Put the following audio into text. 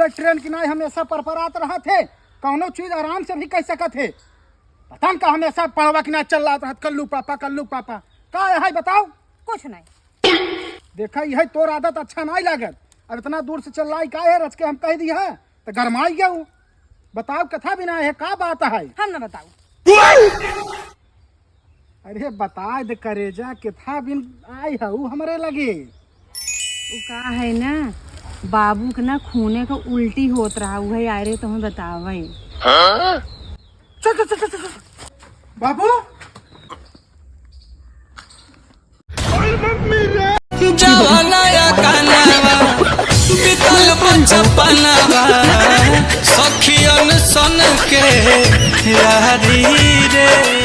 Bullet train की नहीं हमेशा परपरात रहा थे, कौनो चीज आराम से भी कह सकत है। पता का हमेशा पढ़वा की ना चल रहा कल्लू पापा का है बताओ। कुछ नहीं। देखा यह तोर आदत अच्छा नहीं लागत। अब इतना दूर से चल रहा है का है, रच के हम कह दिया है तो गरमाई गया हूँ। बताओ कथा बिना है का बात है। हम ना बताऊ। अरे बता दे करेजा कथा बिन आई हूँ हमारे लगे। वो का है ना बाबू के ना खूने को उल्टी होत रहा वही आ रहे तुम्हें बतावे। चल चल चल चल बाबू जवानाया कानावा बितल बचपनावा सखियन सन के यारी रे।